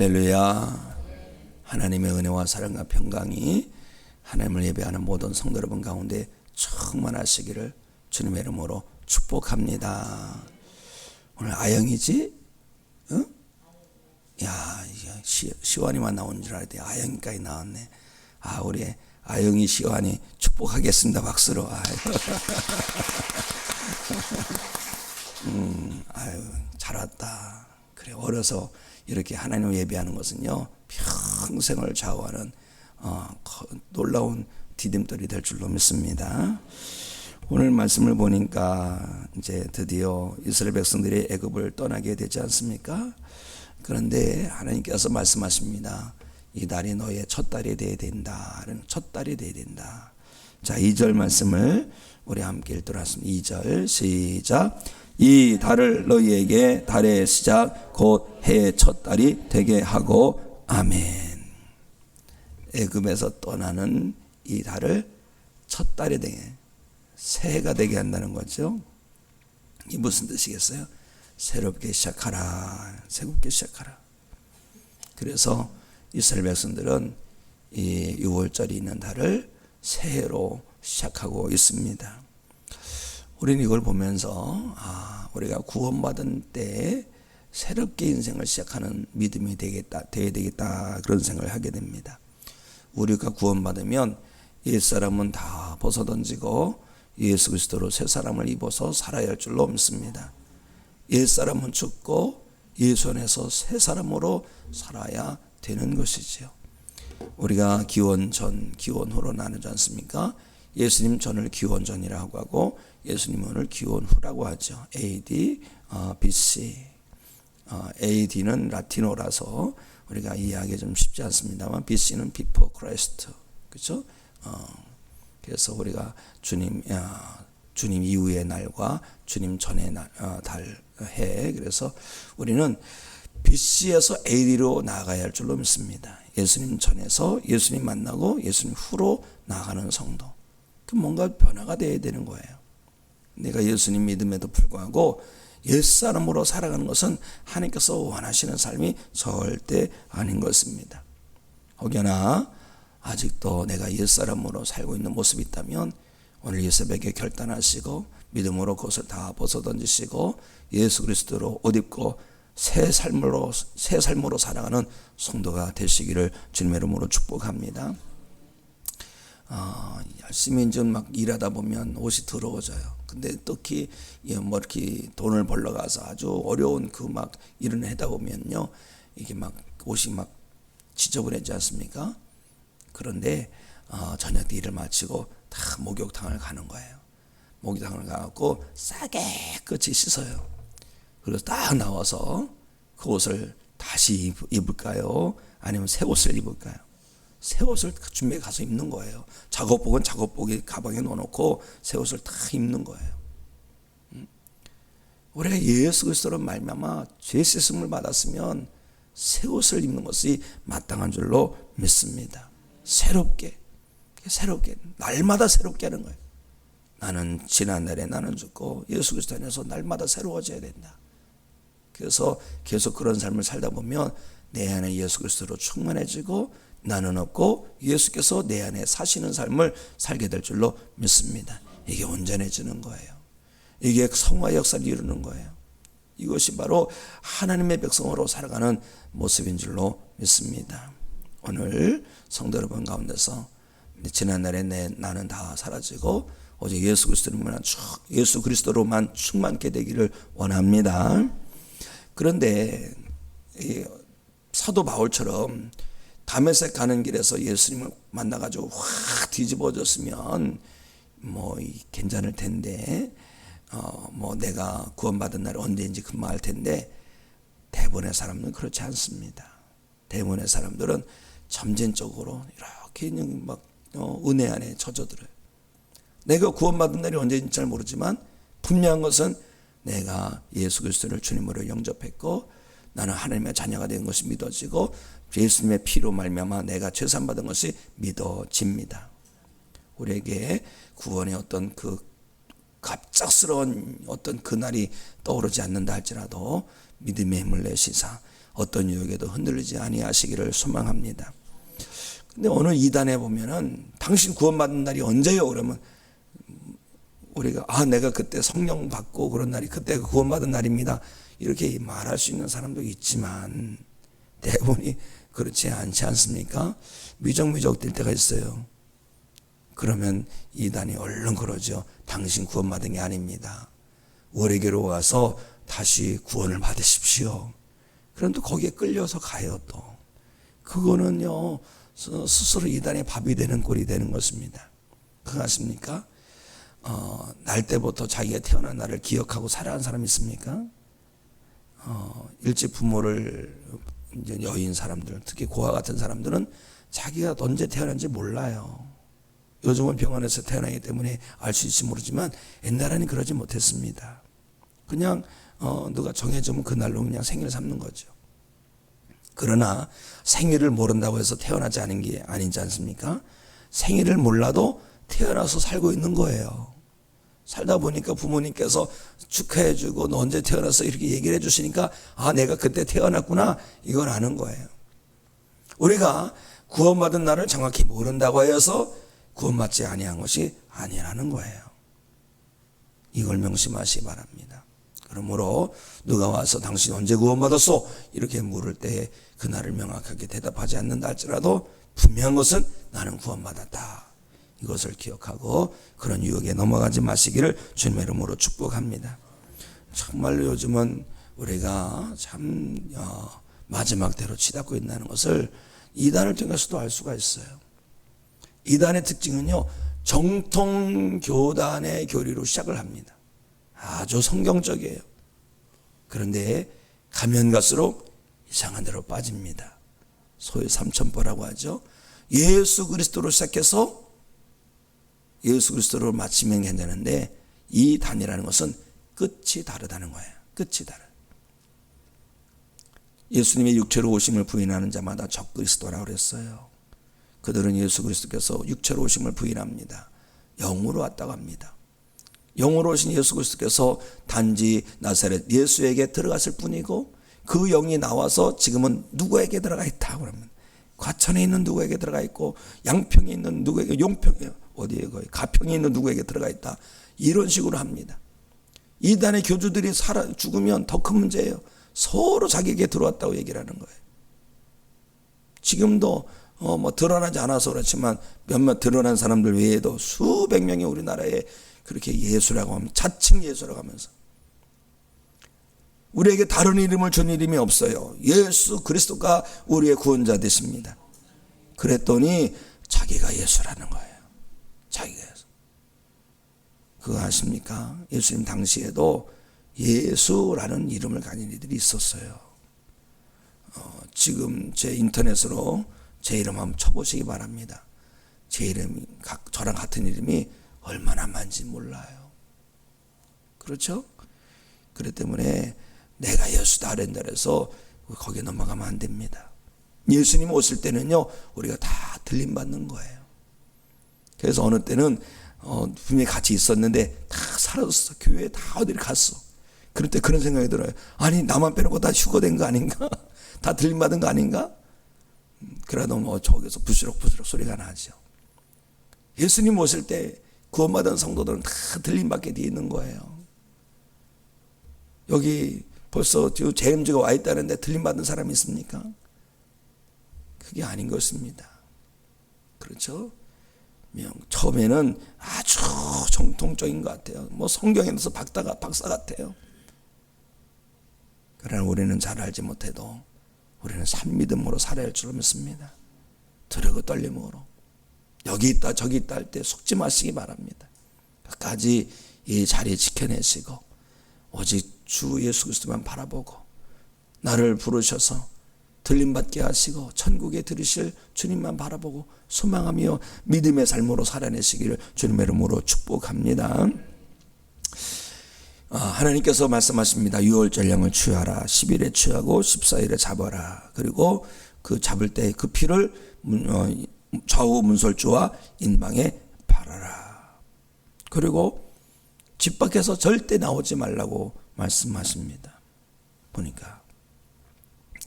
할렐루야. 하나님의 은혜와 사랑과 평강이 하나님을 예배하는 모든 성도 여러분 가운데 충만하시기를 주님의 이름으로 축복합니다. 오늘 아영이지? 응? 야, 시완이만 나온 줄 알았더니 아영이까지 나왔네. 아, 우리 아영이 시완이 축복하겠습니다. 박수로. 아유, 잘 왔다. 그래, 어려서 이렇게 하나님을 예배하는 것은요, 평생을 좌우하는 놀라운 디딤돌이 될 줄로 믿습니다. 오늘 말씀을 보니까 이제 드디어 이스라엘 백성들이 애굽을 떠나게 되지 않습니까? 그런데 하나님께서 말씀하십니다. 이 달이 너의 첫 달이 되어야 된다. 첫 달이 되어야 된다. 자, 2절 말씀을 우리 함께 읽도록 하겠습니다. 2절 시작. 이 달을 너희에게 달의 시작 곧 해의 첫 달이 되게 하고 아멘. 애굽에서 떠나는 이 달을 첫 달이 되게, 새해가 되게 한다는 거죠. 이 무슨 뜻이겠어요? 새롭게 시작하라, 새롭게 시작하라. 그래서 이스라엘 백성들은 이 6월절이 있는 달을 새해로 시작하고 있습니다. 우리는 이걸 보면서 우리가 구원받은 때 새롭게 인생을 시작하는 믿음이 되어야 되겠다 그런 생각을 하게 됩니다. 우리가 구원받으면 옛사람은 다 벗어던지고 예수 그리스도로 새 사람을 입어서 살아야 할 줄로 믿습니다. 옛사람은 죽고 예수 안에서 새 사람으로 살아야 되는 것이지요. 우리가 기원 전, 기원 후로 나누지 않습니까? 예수님 전을 기원 전이라고 하고 예수님 오늘 기원 후라고 하죠. AD, BC. AD는 라틴어라서 우리가 이해하기 좀 쉽지 않습니다만 BC는 Before Christ. 그렇죠? 그래서 우리가 주님 이후의 날과 주님 전의 날, 해. 그래서 우리는 BC에서 AD로 나아가야 할 줄로 믿습니다. 예수님 전에서 예수님 만나고 예수님 후로 나아가는 성도. 그 뭔가 변화가 되어야 되는 거예요. 내가 예수님 믿음에도 불구하고 옛사람으로 살아가는 것은 하나님께서 원하시는 삶이 절대 아닌 것입니다. 혹여나 아직도 내가 옛사람으로 살고 있는 모습이 있다면 오늘 이 새벽에 결단하시고 믿음으로 그것을 다 벗어던지시고 예수 그리스도로 옷 입고 새 삶으로 살아가는 성도가 되시기를 주님의 이름으로 축복합니다. 열심히 이제 막 일하다 보면 옷이 더러워져요. 근데 특히 뭐 이렇게 돈을 벌러 가서 아주 어려운 그 막 일을 하다 보면요, 이게 막 옷이 막 지저분해지지 않습니까? 그런데 저녁 때 일을 마치고 다 목욕탕을 가는 거예요. 목욕탕을 가고 싸게 깨끗이 씻어요. 그래서 딱 나와서 그 옷을 다시 입을까요? 아니면 새 옷을 입을까요? 새 옷을 준비해 가서 입는 거예요. 작업복은 작업복에 가방에 넣어놓고 새 옷을 다 입는 거예요. 우리가 예수 그리스도로 말미암아 죄 씻음을 받았으면 새 옷을 입는 것이 마땅한 줄로 믿습니다. 새롭게 날마다 새롭게 하는 거예요. 나는 지난날에 나는 죽고 예수 그리스도 안에서 날마다 새로워져야 된다. 그래서 계속 그런 삶을 살다 보면 내 안에 예수 그리스도로 충만해지고 나는 없고 예수께서 내 안에 사시는 삶을 살게 될 줄로 믿습니다. 이게 온전해지는 거예요. 이게 성화 역사를 이루는 거예요. 이것이 바로 하나님의 백성으로 살아가는 모습인 줄로 믿습니다. 오늘 성도 여러분 가운데서 지난날에 나는 다 사라지고 오직 예수 그리스도로만 충만케 되기를 원합니다. 그런데 사도 바울처럼 다메섹 가는 길에서 예수님을 만나가지고 확 뒤집어졌으면 뭐 괜찮을 텐데, 뭐 내가 구원받은 날이 언제인지 금방할 텐데, 대부분의 사람들은 그렇지 않습니다. 대부분의 사람들은 점진적으로 이렇게 막 은혜 안에 젖어들어요. 내가 구원받은 날이 언제인지 잘 모르지만 분명한 것은 내가 예수 그리스도를 주님으로 영접했고 나는 하나님의 자녀가 된 것이 믿어지고 예수님의 피로 말미암아 내가 죄산 받은 것이 믿어집니다. 우리에게 구원의 어떤 그 갑작스러운 어떤 그날이 떠오르지 않는다 할지라도 믿음의 힘을 내시사 어떤 유혹에도 흔들리지 아니하시기를 소망합니다. 근데 오늘 2단에 보면은 당신 구원받은 날이 언제요? 그러면 우리가 내가 그때 성령 받고 그런 날이 그때 구원받은 날입니다. 이렇게 말할 수 있는 사람도 있지만 대부분이 그렇지 않지 않습니까? 미적미적 될 때가 있어요. 그러면 2단이 얼른 그러죠. 당신 구원받은 게 아닙니다. 우리에게로 와서 다시 구원을 받으십시오. 그럼 또 거기에 끌려서 가요 또. 그거는요 스스로 2단의 밥이 되는 꼴이 되는 것입니다. 그거 아십니까? 날 때부터 자기가 태어난 날을 기억하고 살아간 사람이 있습니까? 일찍 부모를 이제 여인 사람들, 특히 고아 같은 사람들은 자기가 언제 태어난지 몰라요. 요즘은 병원에서 태어나기 때문에 알 수 있을지 모르지만 옛날에는 그러지 못했습니다. 그냥 누가 정해주면 그날로 그냥 생일을 삼는 거죠. 그러나 생일을 모른다고 해서 태어나지 않은 게 아니지 않습니까? 생일을 몰라도 태어나서 살고 있는 거예요. 살다 보니까 부모님께서 축하해주고 너 언제 태어났어 이렇게 얘기를 해주시니까 내가 그때 태어났구나 이걸 아는 거예요. 우리가 구원받은 날을 정확히 모른다고 해서 구원받지 아니한 것이 아니라는 거예요. 이걸 명심하시기 바랍니다. 그러므로 누가 와서 당신 언제 구원받았어? 이렇게 물을 때에 그날을 명확하게 대답하지 않는다 할지라도 분명한 것은 나는 구원받았다. 이것을 기억하고 그런 유혹에 넘어가지 마시기를 주님의 이름으로 축복합니다. 정말로 요즘은 우리가 참 마지막 때로 치닫고 있다는 것을 2단을 통해서도 알 수가 있어요. 2단의 특징은요, 정통교단의 교리로 시작을 합니다. 아주 성경적이에요. 그런데 가면 갈수록 이상한 데로 빠집니다. 소위 삼천포라고 하죠. 예수 그리스도로 시작해서 예수 그리스도로 마치면 괜찮은데 이 단이라는 것은 끝이 다르다는 거예요. 끝이 다르. 예수님의 육체로 오심을 부인하는 자마다 적그리스도라고 그랬어요. 그들은 예수 그리스도께서 육체로 오심을 부인합니다. 영으로 왔다고 합니다. 영으로 오신 예수 그리스도께서 단지 나사렛 예수에게 들어갔을 뿐이고 그 영이 나와서 지금은 누구에게 들어가 있다 그러면 과천에 있는 누구에게 들어가 있고 양평에 있는 누구에게 용평에 어디에 거의 가평에 있는 누구에게 들어가 있다. 이런 식으로 합니다. 이단의 교주들이 죽으면 더 큰 문제예요. 서로 자기에게 들어왔다고 얘기를 하는 거예요. 지금도 드러나지 않아서 그렇지만 몇몇 드러난 사람들 외에도 수백 명이 우리나라에 그렇게 예수라고 하면 자칭 예수라고 하면서 우리에게 다른 이름을 준 이름이 없어요. 예수 그리스도가 우리의 구원자 되십니다. 그랬더니 자기가 예수라는 거예요. 자기가 예수. 그거 아십니까? 예수님 당시에도 예수라는 이름을 가진 이들이 있었어요. 지금 제 인터넷으로 제 이름 한번 쳐보시기 바랍니다. 제 이름이 저랑 같은 이름이 얼마나 많은지 몰라요. 그렇죠? 그렇기 때문에 내가 예수다 그런다 해서 거기에 넘어가면 안 됩니다. 예수님 오실 때는요 우리가 다 들림받는 거예요. 그래서 어느 때는 분명히 같이 있었는데 다 사라졌어. 교회에 다 어디를 갔어. 그럴 때 그런 생각이 들어요. 아니 나만 빼놓고 다 휴거된 거 아닌가? 다 들림받은 거 아닌가? 그래도 저기서 부스럭부스럭 소리가 나죠. 예수님 오실 때 구원받은 성도들은 다 들림받게 돼 있는 거예요. 여기 벌써 제임즈가 와 있다는데 들림받은 사람이 있습니까? 그게 아닌 것입니다. 그렇죠? 처음에는 아주 정통적인 것 같아요. 성경에서 박사 같아요. 그러나 우리는 잘 알지 못해도 우리는 산믿음으로 살아야 할 줄 믿습니다. 두려고 떨림으로 여기 있다 저기 있다 할 때 속지 마시기 바랍니다. 끝까지 이 자리 지켜내시고 오직 주 예수 그리스도만 바라보고 나를 부르셔서 들림받게 하시고 천국에 들으실 주님만 바라보고 소망하며 믿음의 삶으로 살아내시기를 주님의 이름으로 축복합니다. 하나님께서 말씀하십니다. 6월절 양을 취하라. 10일에 취하고 14일에 잡아라. 그리고 그 잡을 때 그 피를 좌우 문설주와 인방에 바라라. 그리고 집 밖에서 절대 나오지 말라고 말씀하십니다. 보니까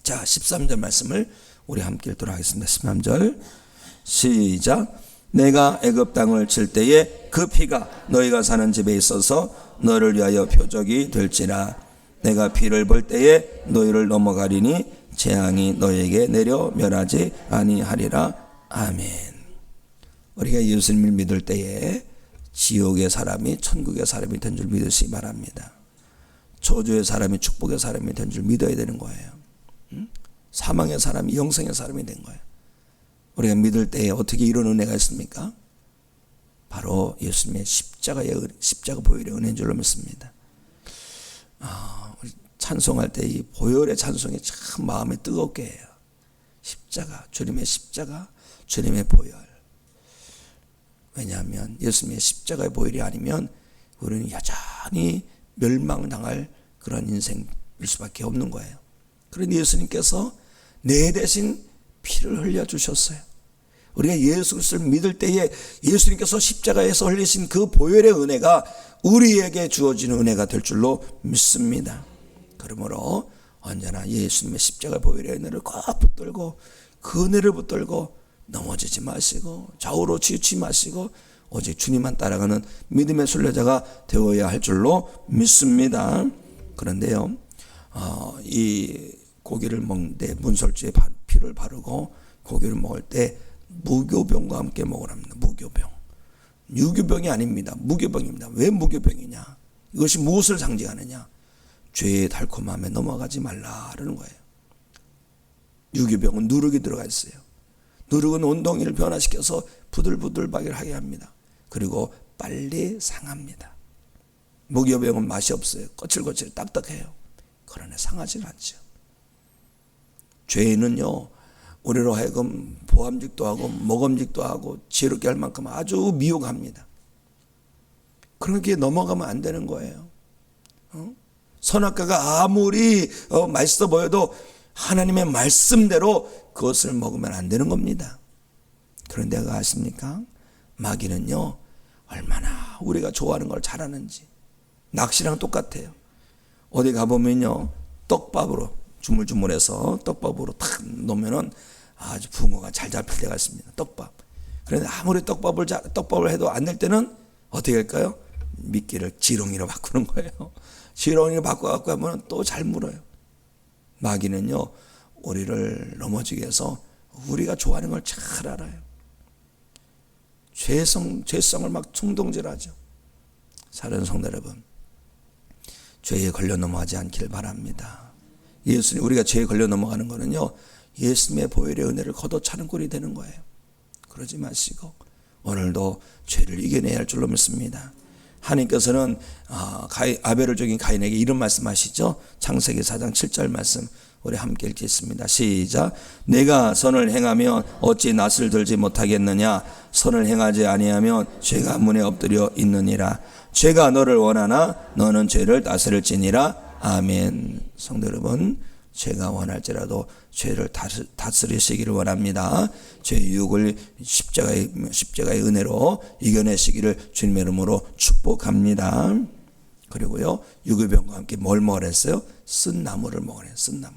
자, 13절 말씀을 우리 함께 읽도록 하겠습니다. 13절 시작. 내가 애굽 땅을 칠 때에 그 피가 너희가 사는 집에 있어서 너를 위하여 표적이 될지라. 내가 피를 볼 때에 너희를 넘어가리니 재앙이 너희에게 내려 멸하지 아니하리라. 아멘. 우리가 예수님을 믿을 때에 지옥의 사람이 천국의 사람이 된 줄 믿으시기 바랍니다. 저주의 사람이 축복의 사람이 된 줄 믿어야 되는 거예요. 사망의 사람이 영생의 사람이 된 거예요. 우리가 믿을 때에 어떻게 이런 은혜가 있습니까? 바로 예수님의 십자가 보혈의 은혜인 줄로 믿습니다. 우리 찬송할 때 이 보혈의 찬송이 참 마음에 뜨겁게 해요. 십자가, 주님의 십자가, 주님의 보혈. 왜냐하면 예수님의 십자가의 보혈이 아니면 우리는 여전히 멸망당할 그런 인생일 수밖에 없는 거예요. 그런데 예수님께서 내 대신 피를 흘려주셨어요. 우리가 예수 그리스도를 믿을 때에 예수님께서 십자가에서 흘리신 그 보혈의 은혜가 우리에게 주어지는 은혜가 될 줄로 믿습니다. 그러므로 언제나 예수님의 십자가 보혈의 은혜를 꼭 붙들고 그 은혜를 붙들고 넘어지지 마시고 좌우로 치우치지 마시고 오직 주님만 따라가는 믿음의 순례자가 되어야 할 줄로 믿습니다. 그런데요, 이 고기를 먹는데 문설주에 피를 바르고 고기를 먹을 때 무교병과 함께 먹으랍니다. 무교병. 유교병이 아닙니다. 무교병입니다. 왜 무교병이냐? 이것이 무엇을 상징하느냐? 죄의 달콤함에 넘어가지 말라라는 거예요. 유교병은 누룩이 들어가 있어요. 누룩은 온동이를 변화시켜서 부들부들하게 하게 합니다. 그리고 빨리 상합니다. 무교병은 맛이 없어요. 거칠거칠 딱딱해요. 그러나 상하지는 않죠. 죄는요, 우리로 하여금 보암직도 하고 먹음직도 하고 지혜롭게 할 만큼 아주 미혹합니다. 그렇게 넘어가면 안 되는 거예요. 선악과가 아무리 맛있어 보여도 하나님의 말씀대로 그것을 먹으면 안 되는 겁니다. 그런데 내가 아십니까? 마귀는요, 얼마나 우리가 좋아하는 걸 잘하는지. 낚시랑 똑같아요. 어디 가보면요, 떡밥으로 주물주물해서 떡밥으로 탁 놓으면은 아주 붕어가 잘 잡힐 때가 있습니다. 떡밥. 그런데 아무리 떡밥을 해도 안 될 때는 어떻게 할까요? 미끼를 지렁이로 바꾸는 거예요. 지렁이로 바꿔갖고 하면 또 잘 물어요. 마귀는요, 우리를 넘어지게 해서 우리가 좋아하는 걸 잘 알아요. 죄성을 막 충동질하죠. 사랑하는 성도 여러분, 죄에 걸려 넘어가지 않길 바랍니다. 예수님, 우리가 죄에 걸려 넘어가는 거는요, 예수님의 보혈의 은혜를 걷어차는 꼴이 되는 거예요. 그러지 마시고 오늘도 죄를 이겨내야 할 줄로 믿습니다. 하나님께서는 아벨을 죽인 가인에게 이런 말씀하시죠. 창세기 4장 7절 말씀 우리 함께 읽겠습니다. 시작. 내가 선을 행하면 어찌 낯을 들지 못하겠느냐? 선을 행하지 아니하면 죄가 문에 엎드려 있느니라. 죄가 너를 원하나 너는 죄를 다스릴지니라. 아멘. 성도 여러분, 죄가 원할지라도 죄를 다스리시기를 원합니다. 죄의 유혹을 십자가의 은혜로 이겨내시기를 주님의 이름으로 축복합니다. 그리고요, 유교병과 함께 뭘 먹으랬어요? 쓴 나무를 먹으래요. 쓴 나무.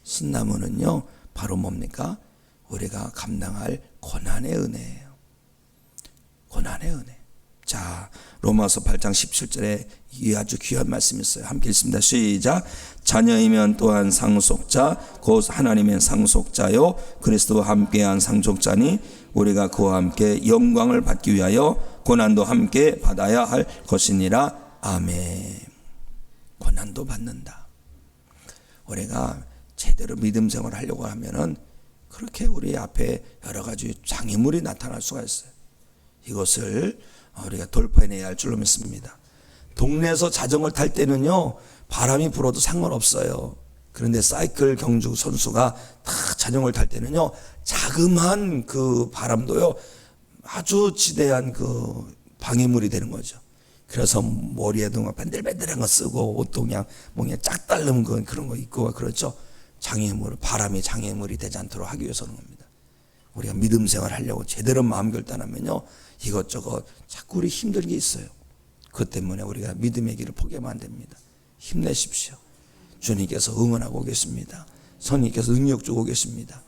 쓴 나무는요, 바로 뭡니까? 우리가 감당할 고난의 은혜예요. 고난의 은혜. 자, 로마서 8장 17절에 이 아주 귀한 말씀이 있어요. 함께 읽습니다. 시작. 자녀이면 또한 상속자 곧 하나님의 상속자요 그리스도와 함께한 상속자니 우리가 그와 함께 영광을 받기 위하여 고난도 함께 받아야 할 것이니라. 아멘. 고난도 받는다. 우리가 제대로 믿음 생활을 하려고 하면은 그렇게 우리 앞에 여러 가지 장애물이 나타날 수가 있어요. 이것을 우리가 돌파해내야 할 줄로 믿습니다. 동네에서 자전거를 탈 때는요, 바람이 불어도 상관없어요. 그런데 사이클 경주 선수가 다 자전거를 탈 때는요, 자그마한 그 바람도요, 아주 지대한 그 방해물이 되는 거죠. 그래서 머리에도 막 밴들밴들한 거 쓰고 옷도 그냥 뭔가 짝 달른 거 그런 거 입고 그렇죠. 장애물, 바람이 장애물이 되지 않도록 하기 위해서 그런 겁니다. 우리가 믿음 생활 하려고 제대로 마음 결단하면요, 이것저것 자꾸 우리 힘든 게 있어요. 그것 때문에 우리가 믿음의 길을 포기하면 안 됩니다. 힘내십시오. 주님께서 응원하고 계십니다. 성령께서 능력 주고 계십니다.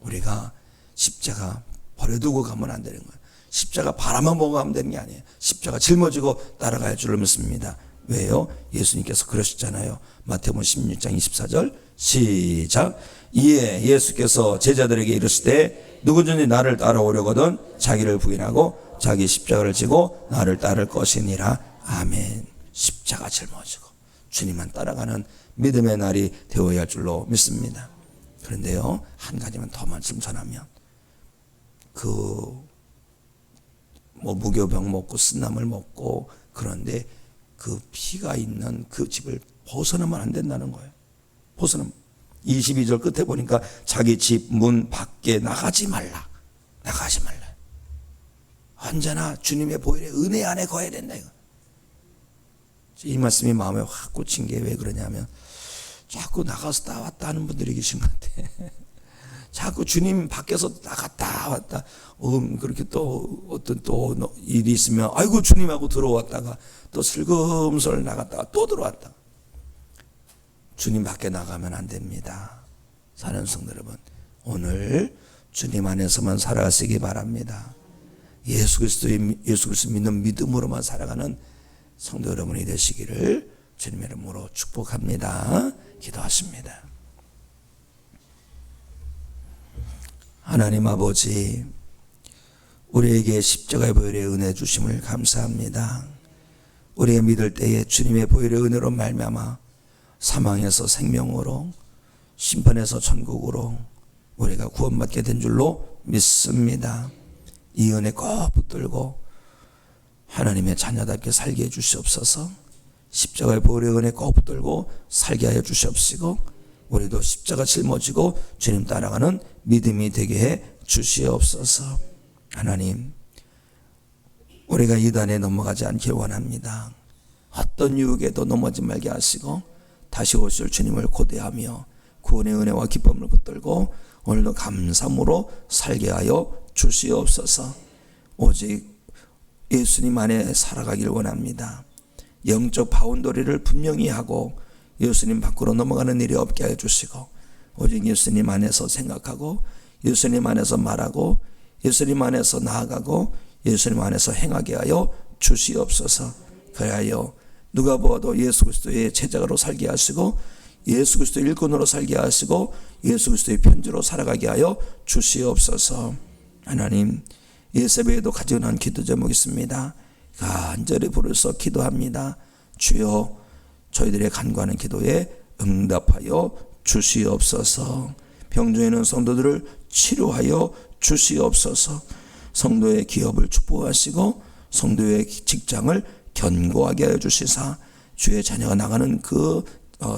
우리가 십자가 버려두고 가면 안 되는 거예요. 십자가 바라만 보고 가면 되는 게 아니에요. 십자가 짊어지고 따라갈 줄을 믿습니다. 왜요? 예수님께서 그러셨잖아요. 마태복음 16장 24절 시작. 이에 예수께서 제자들에게 이르시되 누구든지 나를 따라오려거든 자기를 부인하고 자기 십자가를 지고 나를 따를 것이니라. 아멘. 십자가 짊어지고 주님만 따라가는 믿음의 날이 되어야 할 줄로 믿습니다. 그런데요, 한 가지만 더 말씀 전하면, 무교병 먹고 쓴나물 먹고 그런데 그 피가 있는 그 집을 벗어나면 안 된다는 거예요. 벗어나면 22절 끝에 보니까 자기 집 문 밖에 나가지 말라. 나가지 말라. 언제나 주님의 보혈의 은혜 안에 거해야 된다 이거. 이 말씀이 마음에 확 꽂힌 게 왜 그러냐면 자꾸 나가서 나왔다 하는 분들이 계신 것 같아. 자꾸 주님 밖에서 나갔다 왔다. 그렇게 또 어떤 또 일이 있으면 아이고 주님하고 들어왔다가 또 슬금슬 나갔다가 또 들어왔다. 주님 밖에 나가면 안 됩니다. 사는 성도 여러분, 오늘 주님 안에서만 살아가시기 바랍니다. 예수 그리스도 믿는 믿음으로만 살아가는 성도 여러분이 되시기를 주님의 이름으로 축복합니다. 기도하십니다. 하나님 아버지, 우리에게 십자가의 보혈의 은혜 주심을 감사합니다. 우리가 믿을 때에 주님의 보혈의 은혜로 말미암아 사망에서 생명으로, 심판에서 천국으로 우리가 구원받게 된 줄로 믿습니다. 이 은혜 꼭 붙들고 하나님의 자녀답게 살게 해 주시옵소서. 십자가의 보혈의 은혜 꼭 붙들고 살게 하여 주시옵시고, 우리도 십자가 짊어지고 주님 따라가는 믿음이 되게 해 주시옵소서. 하나님, 우리가 이단에 넘어가지 않길 원합니다. 어떤 유혹에도 넘어지 말게 하시고 다시 오실 주님을 고대하며 구원의 은혜와 기쁨을 붙들고 오늘도 감사함으로 살게 하여 주시옵소서. 오직 예수님 안에 살아가길 원합니다. 영적 바운더리를 분명히 하고 예수님 밖으로 넘어가는 일이 없게 하여 주시고, 오직 예수님 안에서 생각하고 예수님 안에서 말하고 예수님 안에서 나아가고 예수님 안에서 행하게 하여 주시옵소서. 그리하여 누가 보아도 예수 그리스도의 제자로 살게 하시고 예수 그리스도의 일꾼으로 살게 하시고 예수 그리스도의 편지로 살아가게 하여 주시옵소서. 하나님, 예세배에도 가져난 기도 제목이 있습니다. 간절히 부르서 기도합니다. 주여, 저희들의 간구하는 기도에 응답하여 주시옵소서. 병중에 있는 성도들을 치료하여 주시옵소서. 성도의 기업을 축복하시고 성도의 직장을 견고하게 하여 주시사 주의 자녀가 나가는 그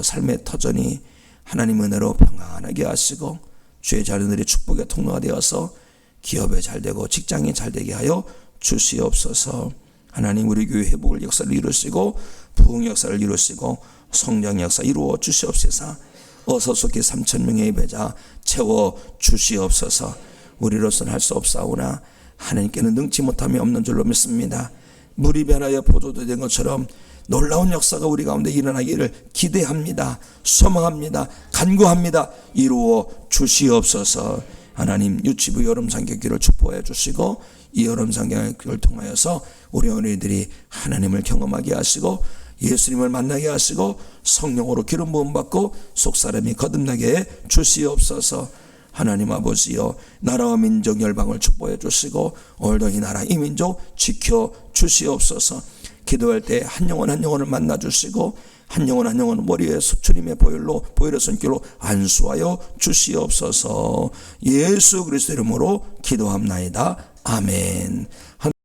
삶의 터전이 하나님 은혜로 평안하게 하시고 주의 자녀들이 축복의 통로가 되어서 기업에 잘되고 직장이 잘되게 하여 주시옵소서. 하나님, 우리 교회 회복을 역사를 이루시고 부흥 역사를 이루시고 성장 역사 이루어 주시옵소서. 어서 속히 3,000명의 예배자 채워 주시옵소서. 우리로서는 할 수 없사오나 하나님께는 능치 못함이 없는 줄로 믿습니다. 물이 변하여 포도도 된 것처럼 놀라운 역사가 우리 가운데 일어나기를 기대합니다. 소망합니다. 간구합니다. 이루어 주시옵소서. 하나님, 유치부 여름 상경기를 축복해 주시고 이 여름 상경기를 통하여서 우리 어린이들이 하나님을 경험하게 하시고 예수님을 만나게 하시고 성령으로 기름 부음 받고 속사람이 거듭나게 해 주시옵소서. 하나님 아버지여, 나라와 민족 열방을 축복해 주시고 오늘도 이 나라 이 민족 지켜 주시옵소서. 기도할 때 한 영혼 한 영혼을 만나 주시고 한 영혼 한 영혼 머리에 주님의 보혈의 손길로 안수하여 주시옵소서. 예수 그리스도 이름으로 기도합나이다. 아멘.